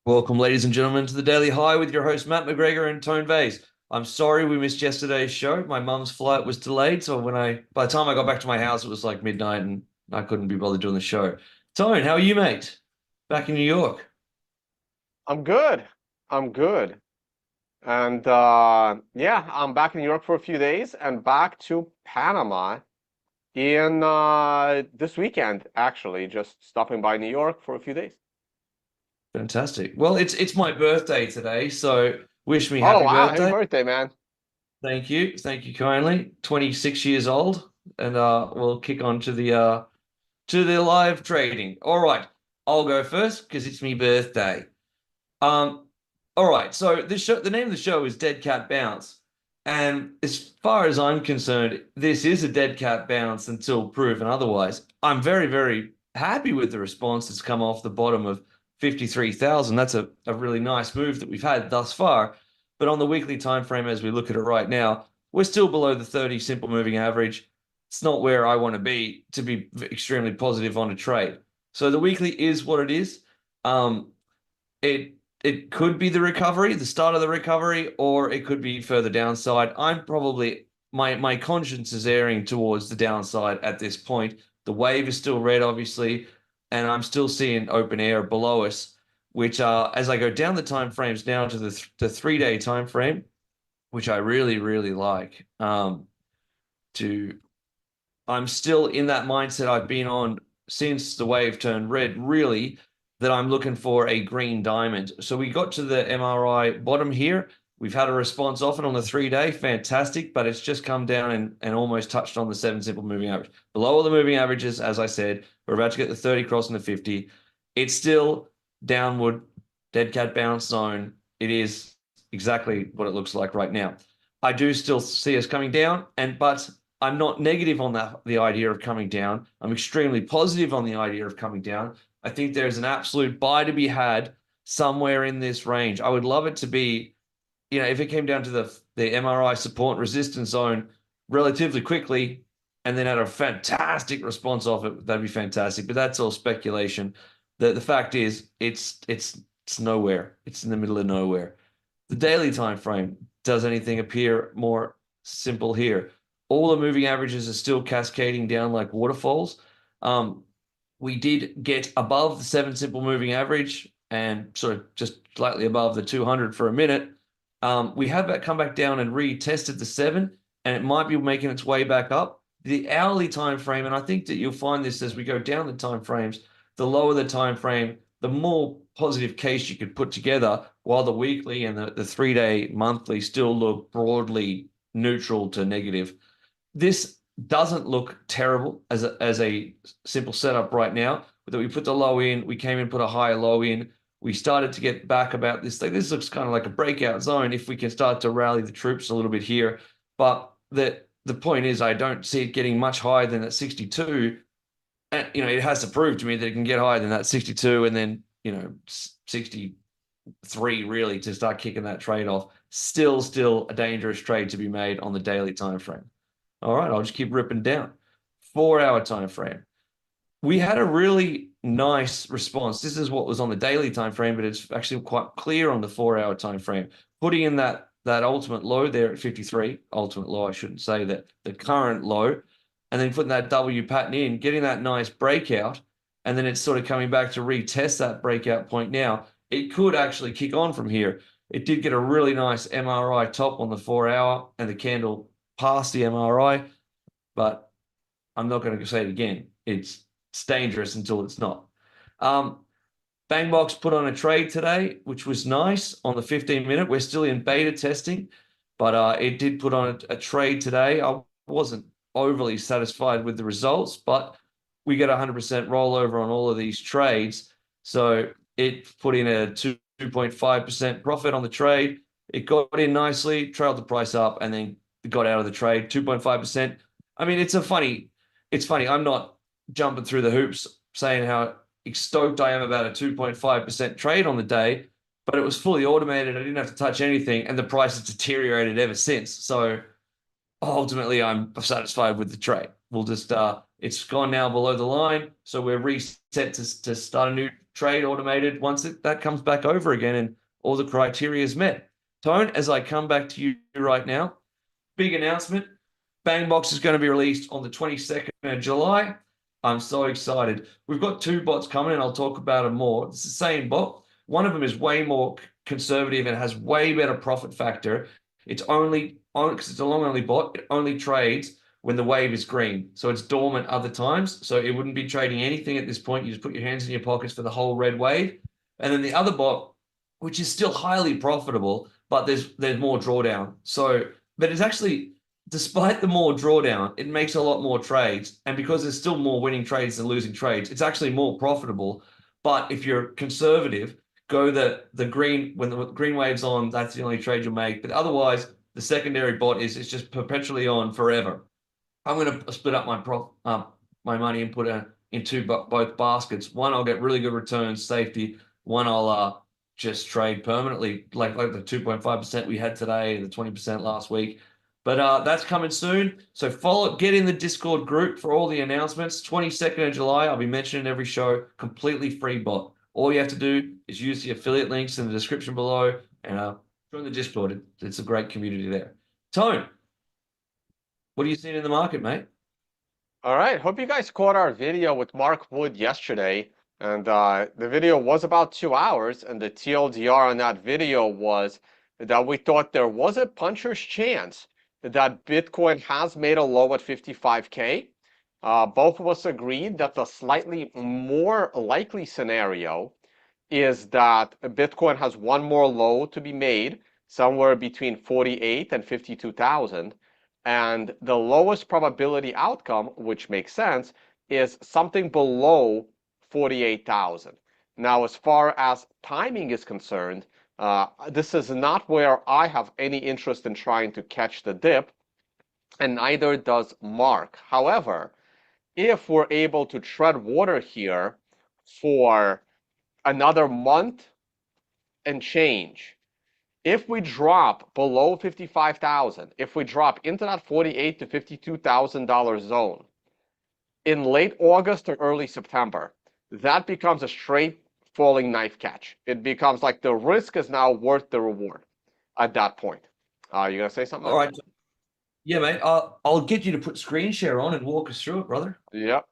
Welcome, ladies and gentlemen, to the Daily High with your host Matt McGregor and Tone Vase. I'm sorry we missed yesterday's show. My mum's flight was delayed, so by the time I got back to my house, it was like midnight, and I couldn't be bothered doing the show. Tone, how are you, mate? Back in New York. I'm good. I'm good. And yeah, I'm back in New York for a few days and back to Panama in this weekend, actually, just stopping by New York for a few days. Fantastic. Well, it's my birthday today, so wish me Oh happy wow, happy birthday. birthday, man. Thank you kindly. 26 years old, and we'll kick on to the live trading. All right, I'll go first because it's my birthday. Um, all right. So the name of the show is Dead Cat Bounce, and as far as I'm concerned, this is a dead cat bounce until proven otherwise. I'm very, very happy with the response that's come off the bottom of 53,000. That's a really nice move that we've had thus far. But on the weekly time frame, as we look at it right now, we're still below the 30 simple moving average. It's not where I want to be extremely positive on a trade. So the weekly is what it is. Um, it it could be the recovery, the start of the recovery, or it could be further downside. I'm probably my conscience is erring towards the downside at this point. The wave is still red, obviously, and I'm still seeing open air below us, which as I go down the time frames now to the 3 day time frame, which I really, really like. To I'm still in that mindset I've been on since the wave turned red, really, that I'm looking for a green diamond. So we got to the MRI bottom here. We've had a response off it on the 3 day, fantastic, but it's just come down and almost touched on the seven simple moving average. Below all the moving averages, as I said, we're about to get the 30 crossing the 50. It's still downward, dead cat bounce zone. It is exactly what it looks like right now. I do still see us coming down, but I'm not negative on the idea of coming down. I'm extremely positive on the idea of coming down. I think there's an absolute buy to be had somewhere in this range. I would love it to be, if it came down to the MRI support and resistance zone relatively quickly, and then had a fantastic response off it, that'd be fantastic. But that's all speculation. The fact is, it's nowhere. It's in the middle of nowhere. The daily time frame, does anything appear more simple here? All the moving averages are still cascading down like waterfalls. Um, we did get above the seven simple moving average and sort of just slightly above the 200 for a minute. We have come back down and retested the seven, and it might be making its way back up. The hourly time frame, and I think that you'll find this as we go down the time frames, the lower the time frame, the more positive case you could put together, while the weekly and the 3 day monthly still look broadly neutral to negative. This doesn't look terrible as a simple setup right now. That we put the low in, we came in, put a higher low in. We started to get back about this thing. This looks kind of like a breakout zone if we can start to rally the troops a little bit here. But the point is, I don't see it getting much higher than that 62. And it has to prove to me that it can get higher than that 62, and then 63 really to start kicking that trade off. Still a dangerous trade to be made on the daily time frame. All right, I'll just keep ripping down. 4 hour time frame. We had a really nice response. This is what was on the daily time frame, but it's actually quite clear on the 4 hour time frame. Putting in that ultimate low there at 53, ultimate low, I shouldn't say that, the current low, and then putting that W pattern in, getting that nice breakout, and then it's sort of coming back to retest that breakout point now. It could actually kick on from here. It did get a really nice MRI top on the 4 hour, and the candle past the MRI, but I'm not going to say it again. It's dangerous until it's not. Um, Bangbox put on a trade today, which was nice on the 15 minute. We're still in beta testing, but it did put on a trade today. I wasn't overly satisfied with the results, but we get 100% rollover on all of these trades. So it put in a 2.5% profit on the trade. It got in nicely, trailed the price up, and then got out of the trade 2.5%. I mean, it's funny. I'm not jumping through the hoops saying how stoked I am about a 2.5% trade on the day, but it was fully automated. I didn't have to touch anything, and the price has deteriorated ever since. So ultimately, I'm satisfied with the trade. We'll just it's gone now below the line, so we're reset to start a trade automated once that comes back over again and all the criteria is met. Tone, as I come back to you right now, big announcement. Bangbox is going to be released on the 22nd of July. I'm so excited. We've got two bots coming, and I'll talk about them more. It's the same bot. One of them is way more conservative and has way better profit factor. It's only because it's a long only bot. It only trades when the wave is green, so it's dormant other times. So it wouldn't be trading anything at this point. You just put your hands in your pockets for the whole red wave. And then the other bot, which is still highly profitable, but there's more drawdown. So, but it's actually, despite the more drawdown, it makes a lot more trades. And because there's still more winning trades than losing trades, it's actually more profitable. But if you're conservative, go the green, when the green wave's on, that's the only trade you'll make. But otherwise, the secondary bot is it's just perpetually on forever. I'm going to split up my money and put it into both baskets. One, I'll get really good returns, safety. One, I'll just trade permanently, like the 2.5% we had today, the 20% last week. But that's coming soon. So get in the Discord group for all the announcements. 22nd of July, I'll be mentioning every show, completely free bot. All you have to do is use the affiliate links in the description below and join the Discord. It's a great community there. Tone, what are you seeing in the market, mate? All right, hope you guys caught our video with Mark Wood yesterday. And the video was about 2 hours, and the TLDR on that video was that we thought there was a puncher's chance that Bitcoin has made a low at 55K. Both of us agreed that the slightly more likely scenario is that Bitcoin has one more low to be made, somewhere between 48 and 52,000. And the lowest probability outcome, which makes sense, is something below 48,000. Now, as far as timing is concerned, this is not where I have any interest in trying to catch the dip, and neither does Mark. However, if we're able to tread water here for another month and change, if we drop below 55,000, if we drop into that 48 to $52,000 zone in late August or early September, that becomes a straight falling knife catch. It becomes like the risk is now worth the reward at that point. You gonna say something? All right. Yeah, mate. I'll get you to put screen share on and walk us through it, brother. Yep.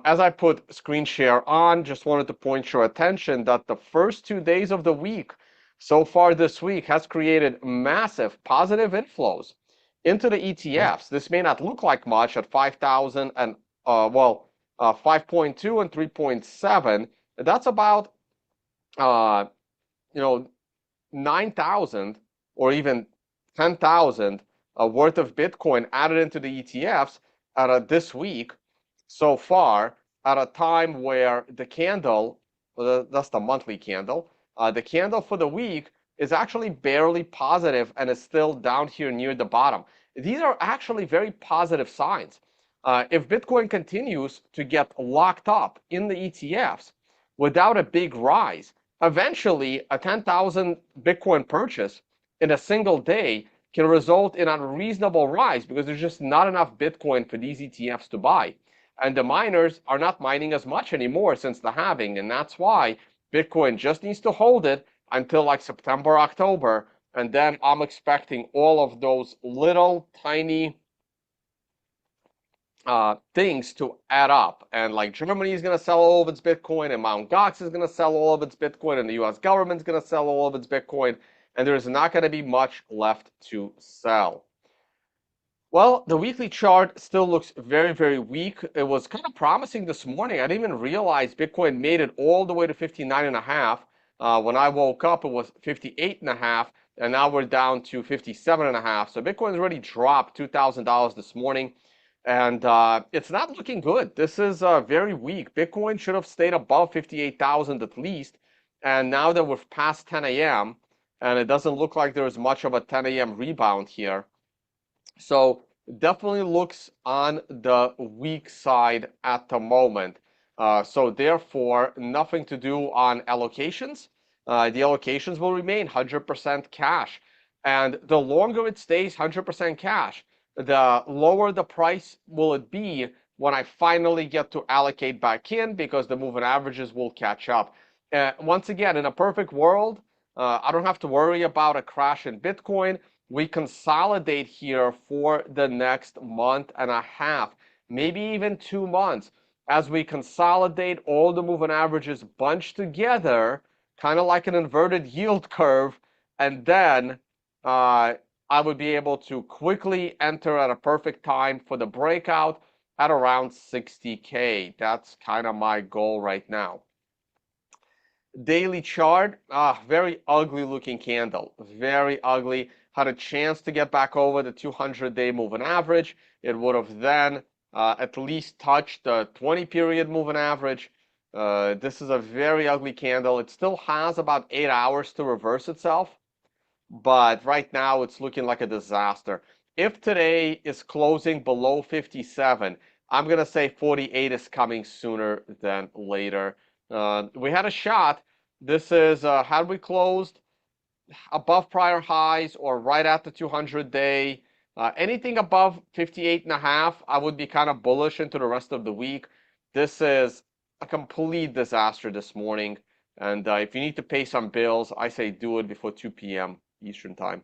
As I put screen share on, just wanted to point your attention that the first 2 days of the week so far this week has created massive positive inflows into the ETFs. This may not look like much at 5,000 and 5.2 and 3.7. That's about 9,000 or even 10,000 worth of Bitcoin added into the ETFs this week so far, at a time where the candle, that's the monthly candle, the candle for the week is actually barely positive and is still down here near the bottom. These are actually very positive signs. If Bitcoin continues to get locked up in the ETFs without a big rise, eventually a 10,000 Bitcoin purchase in a single day can result in a reasonable rise because there's just not enough Bitcoin for these ETFs to buy. And the miners are not mining as much anymore since the halving, and that's why Bitcoin just needs to hold it until like September, October, and then I'm expecting all of those little tiny things to add up. And like Germany is going to sell all of its Bitcoin, and Mt. Gox is going to sell all of its Bitcoin, and the US government is going to sell all of its Bitcoin, and there's not going to be much left to sell. Well, the weekly chart still looks very, very weak. It was kind of promising this morning. I didn't even realize Bitcoin made it all the way to 59.5. When I woke up, it was 58.5, and now we're down to 57.5. So Bitcoin's already dropped $2,000 this morning, and it's not looking good. This is very weak. Bitcoin should have stayed above 58,000 at least, and now that we're past 10 a.m., and it doesn't look like there's much of a 10 a.m. rebound here. So definitely looks on the weak side at the moment. So therefore, nothing to do on allocations. The allocations will remain 100% cash. And the longer it stays 100% cash, the lower the price will it be when I finally get to allocate back in because the moving averages will catch up. Once again, in a perfect world, I don't have to worry about a crash in Bitcoin. We consolidate here for the next month and a half, maybe even 2 months. As we consolidate, all the moving averages bunch together, kind of like an inverted yield curve, and then I would be able to quickly enter at a perfect time for the breakout at around 60K. That's kind of my goal right now. Daily chart, very ugly looking candle, very ugly. Had a chance to get back over the 200-day moving average. It would have then at least touched the 20 period moving average. This is a very ugly candle. It still has about 8 hours to reverse itself, but right now it's looking like a disaster. If today is closing below 57, I'm going to say 48 is coming sooner than later. We had a shot. This is, had we closed above prior highs or right at the 200-day, anything above 58 and a half, I would be kind of bullish into the rest of the week. This is a complete disaster this morning. And if you need to pay some bills, I say do it before 2 p.m. Eastern time.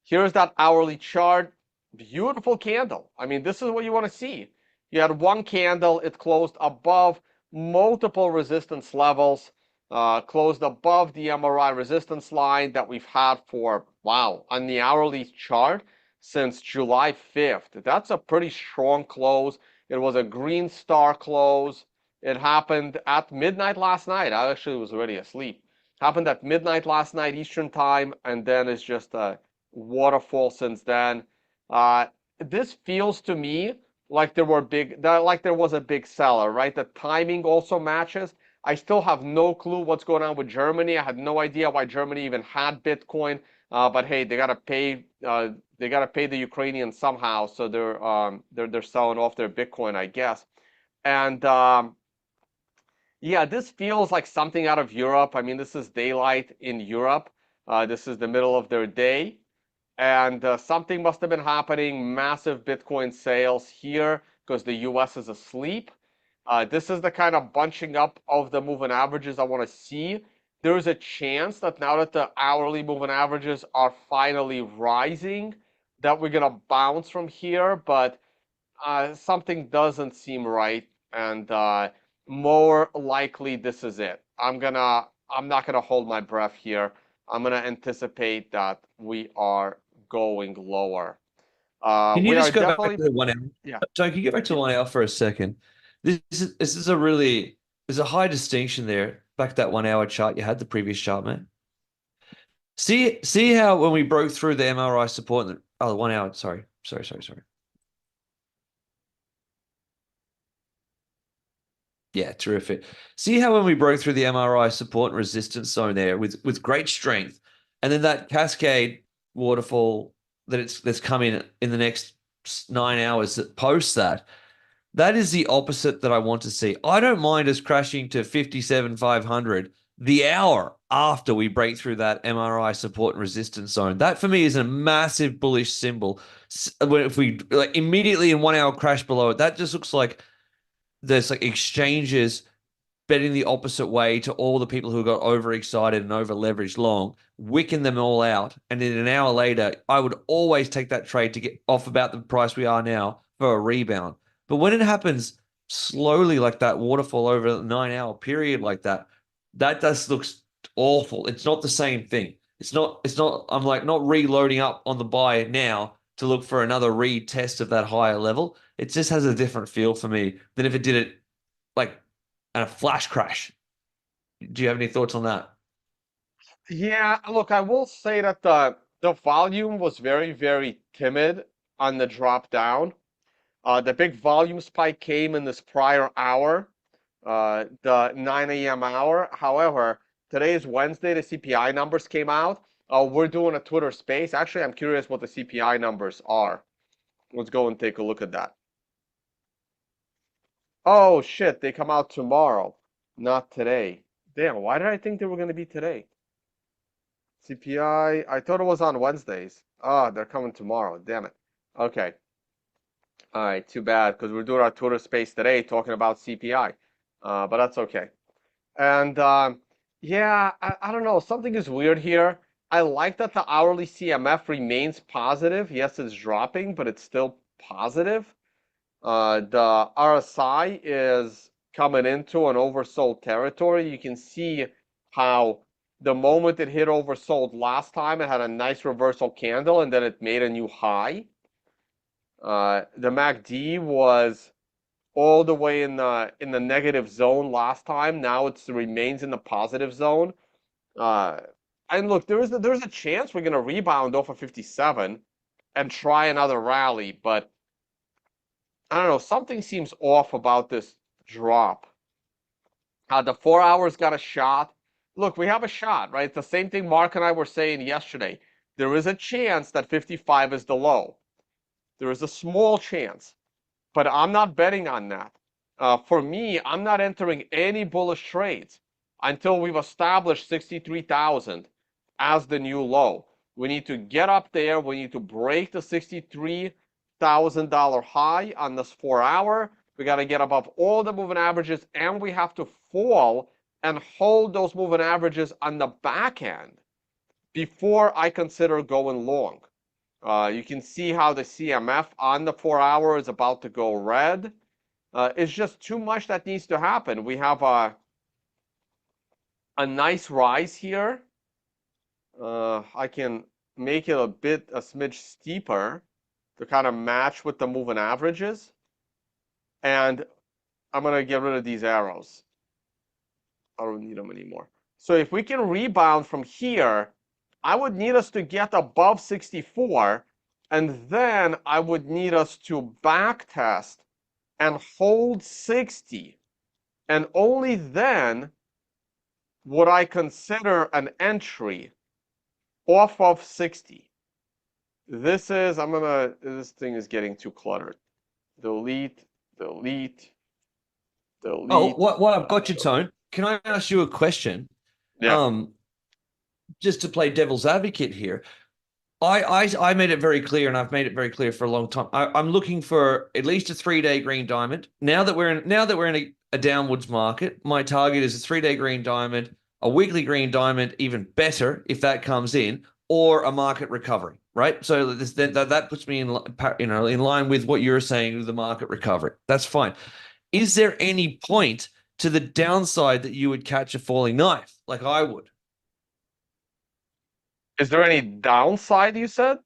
Here's that hourly chart. Beautiful candle. I mean, this is what you want to see. You had one candle, it closed above multiple resistance levels, closed above the MRI resistance line that we've had for, wow, on the hourly chart since July 5th. That's a pretty strong close. It was a green star close. It happened at midnight last night. I actually was already asleep. Happened at midnight last night Eastern time, and then it's just a waterfall since then. Uh, this feels to me like there was a big seller, right? The timing also matches. I still have no clue what's going on with Germany. I had no idea why Germany even had Bitcoin. But hey, they gotta pay. They gotta pay the Ukrainians somehow, so they're selling off their Bitcoin, I guess. And yeah, this feels like something out of Europe. I mean, this is daylight in Europe. This is the middle of their day. And something must have been happening. Massive Bitcoin sales here because the US is asleep. This is the kind of bunching up of the moving averages I want to see. There is a chance that now that the hourly moving averages are finally rising, that we're going to bounce from here. But something doesn't seem right. And more likely, this is it. I'm not gonna hold my breath here. I'm gonna anticipate that we are going lower. Can you We are just go back to definitely, the 1 hour? yeah. Sorry, can you go back to 1 hour for a second? This is a really there's a high distinction there. Back to that 1 hour chart you had, the previous chart, man. See how when we broke through the MRI support and the 1 hour, sorry. Yeah, terrific. See how when we broke through the MRI support and resistance zone there with great strength, and then that cascade waterfall that's coming in the next 9 hours that post that. That is the opposite that I want to see. I don't mind us crashing to 57,500 the hour after we break through that MRI support and resistance zone. That for me is a massive bullish symbol. If we like immediately in 1 hour crash below it, that just looks like there's like exchanges betting the opposite way to all the people who got overexcited and over leveraged long, wicking them all out. And then an hour later, I would always take that trade to get off about the price we are now for a rebound. But when it happens slowly like that, waterfall over a 9 hour period like that, that just looks awful. It's not the same thing. I'm like not reloading up on the buy now to look for another retest of that higher level. It just has a different feel for me than if it did it like and a flash crash. Do you have any thoughts on that? Yeah, look, I will say that the volume was very, very timid on the drop down. The big volume spike came in this prior hour, the 9 a.m. hour. However, today is Wednesday. The CPI numbers came out. We're doing a Twitter space. Actually, I'm curious what the CPI numbers are. Let's go and take a look at that. Oh shit, they come out tomorrow, not today. Damn, why did I think they were going to be today? CPI, I thought it was on Wednesdays. Ah, they're coming tomorrow. Damn it. Okay. All right, too bad because we're doing our Twitter space today talking about CPI, but that's okay. And yeah, I don't know. Something is weird here. I like that the hourly CMF remains positive. Yes, it's dropping, but it's still positive. The RSI is coming into an oversold territory. You can see how the moment it hit oversold last time, it had a nice reversal candle and then it made a new high. The MACD was all the way in the negative zone last time. Now it remains in the positive zone. Uh, and look, there's a chance we're gonna rebound off of 57 and try another rally, but I don't know. Something seems off about this drop. The 4 hours got a shot. Look, we have a shot, right? It's the same thing Mark and I were saying yesterday. There is a chance that 55 is the low. There is a small chance, but I'm not betting on that. For me, I'm not entering any bullish trades until we've established 63,000 as the new low. We need to get up there. We need to break the $63,000 high on this 4 hour. We got to get above all the moving averages, and we have to fall and hold those moving averages on the back end before I consider going long. You can see how the CMF on the 4 hour is about to go red. It's just too much that needs to happen. We have a nice rise here. I can make it a smidge steeper to kind of match with the moving averages. And I'm going to get rid of these arrows. I don't need them anymore. So if we can rebound from here, I would need us to get above 64, and then I would need us to back test and hold 60. And only then would I consider an entry off of 60. This thing is getting too cluttered. Delete, delete, Oh, delete. what I've got you, Tone. Can I ask you a question? Yeah. Um, just to play devil's advocate here. I made it very clear, and I've made it very clear for a long time. I'm looking for at least a 3-day green diamond. Now that we're in a downwards market, my target is a 3-day green diamond, a weekly green diamond, even better if that comes in, or a market recovery. Right. So that puts me in line with what you're saying with the market recovery. That's fine. Is there any point to the downside that you would catch a falling knife like I would? Is there any downside, you said?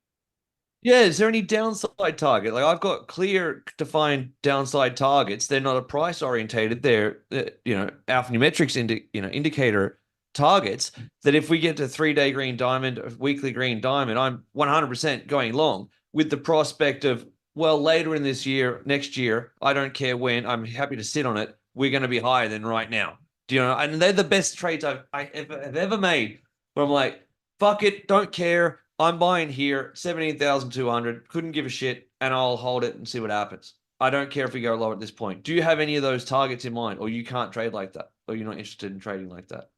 Yeah, is there any downside target? Like I've got clear defined downside targets. They're not a price orientated. They're alphanumerics indicator targets that if we get to 3-day green diamond, a weekly green diamond, I'm 100% going long with the prospect of, well, later in this year, next year, I don't care when, I'm happy to sit on it. We're going to be higher than right now. Do you know? And they're the best trades have ever made. Where I'm like, fuck it, don't care. I'm buying here 17,200. Couldn't give a shit, and I'll hold it and see what happens. I don't care if we go low at this point. Do you have any of those targets in mind, or you can't trade like that, or you're not interested in trading like that?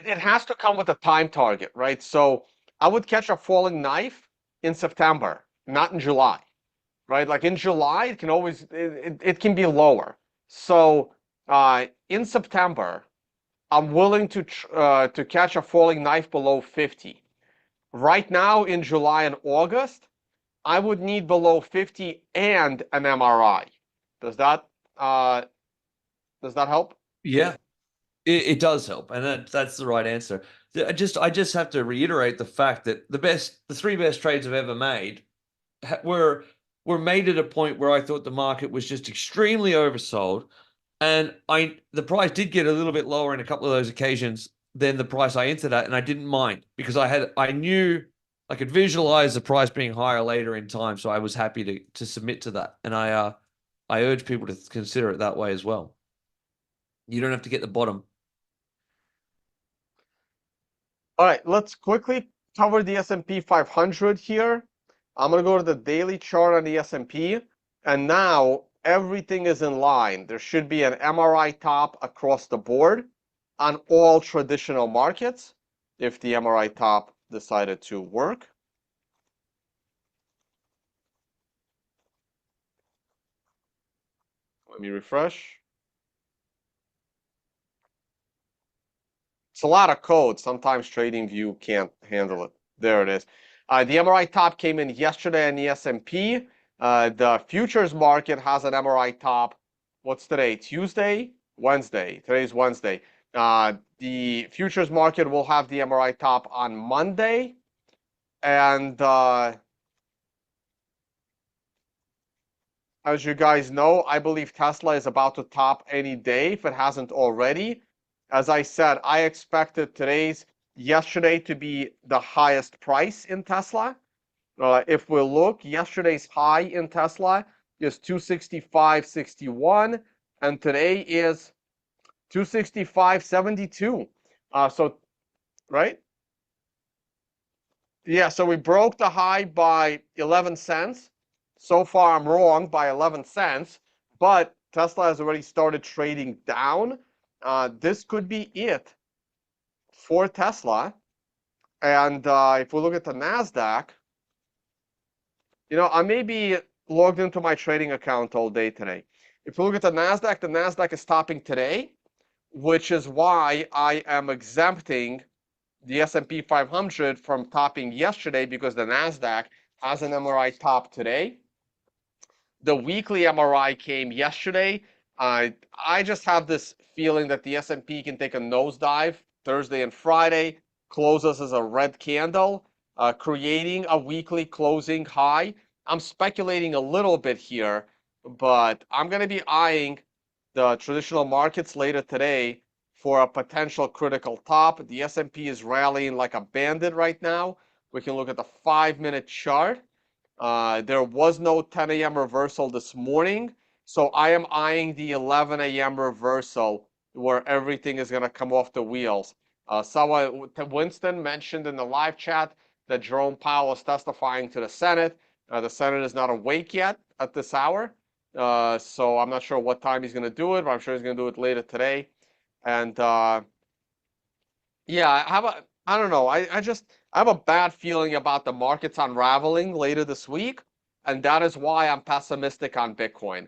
It has to come with a time target, right? So I would catch a falling knife in September, not in July, right? Like in July, it can be lower. So in September, I'm willing to catch a falling knife below 50. Right now in July and August, I would need below 50 and an MRI. Does that uh, does that help? Yeah, it does help, and that's the right answer. I just have to reiterate the fact that the three best trades I've ever made were made at a point where I thought the market was just extremely oversold, and the price did get a little bit lower in a couple of those occasions than the price I entered at, and I didn't mind because I knew I could visualize the price being higher later in time, so I was happy to submit to that, and I urge people to consider it that way as well. You don't have to get the bottom. All right, let's quickly cover the S&P 500 here. I'm going to go to the daily chart on the S&P, and now everything is in line. There should be an MRI top across the board on all traditional markets if the MRI top decided to work. Let me refresh. It's a lot of code. Sometimes TradingView can't handle it. There it is. The MRI top came in yesterday in the S&P. The futures market has an MRI top. What's today? Tuesday? Wednesday. Today's Wednesday. The futures market will have the MRI top on Monday. And as you guys know, I believe Tesla is about to top any day if it hasn't already. As I said, I expected yesterday to be the highest price in Tesla. If we look, yesterday's high in Tesla is 265.61, and today is 265.72. So, right? Yeah, so we broke the high by 11 cents. So far, I'm wrong by 11 cents, but Tesla has already started trading down. This could be it for Tesla. And if we look at the NASDAQ, I may be logged into my trading account all day today. If we look at the NASDAQ is topping today, which is why I am exempting the S&P 500 from topping yesterday because the NASDAQ has an MRI top today. The weekly MRI came yesterday. I just have this feeling that the S&P can take a nosedive Thursday and Friday, closes as a red candle, creating a weekly closing high. I'm speculating a little bit here, but I'm going to be eyeing the traditional markets later today for a potential critical top. The S&P is rallying like a bandit right now. We can look at the 5-minute chart. There was no 10 a.m. reversal this morning, so I am eyeing the 11 a.m. reversal where everything is going to come off the wheels. Winston mentioned in the live chat that Jerome Powell is testifying to the Senate. The Senate is not awake yet at this hour, so I'm not sure what time he's going to do it, but I'm sure he's going to do it later today. And yeah, I don't know. I have a bad feeling about the markets unraveling later this week, and that is why I'm pessimistic on Bitcoin.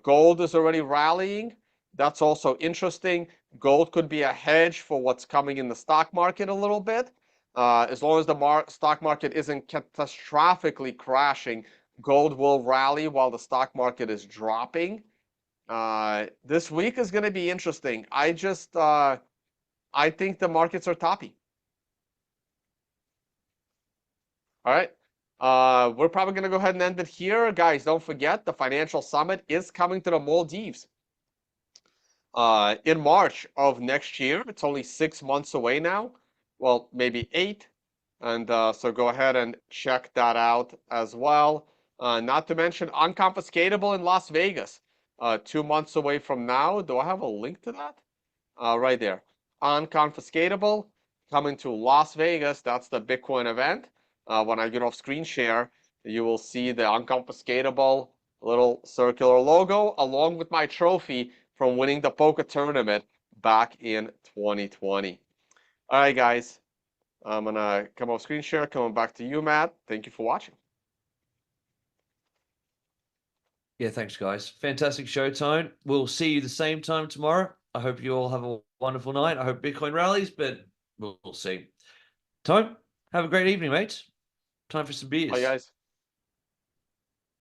Gold is already rallying. That's also interesting. Gold could be a hedge for what's coming in the stock market a little bit. As long as the stock market isn't catastrophically crashing, gold will rally while the stock market is dropping. This week is going to be interesting. I think the markets are toppy. All right. We're probably going to go ahead and end it here. Guys, don't forget the financial summit is coming to the Maldives in March of next year. It's only 6 months away now. Well, maybe 8. And so go ahead and check that out as well. Not to mention Unconfiscatable in Las Vegas, 2 months away from now. Do I have a link to that? Right there. Unconfiscatable coming to Las Vegas. That's the Bitcoin event. When I get off screen share, you will see the Unconfiscatable little circular logo along with my trophy from winning the poker tournament back in 2020. All right, guys. I'm going to come off screen share, coming back to you, Matt. Thank you for watching. Yeah, thanks, guys. Fantastic show, Tone. We'll see you the same time tomorrow. I hope you all have a wonderful night. I hope Bitcoin rallies, but we'll see. Tone, have a great evening, mates. Time for some beers. Bye, guys.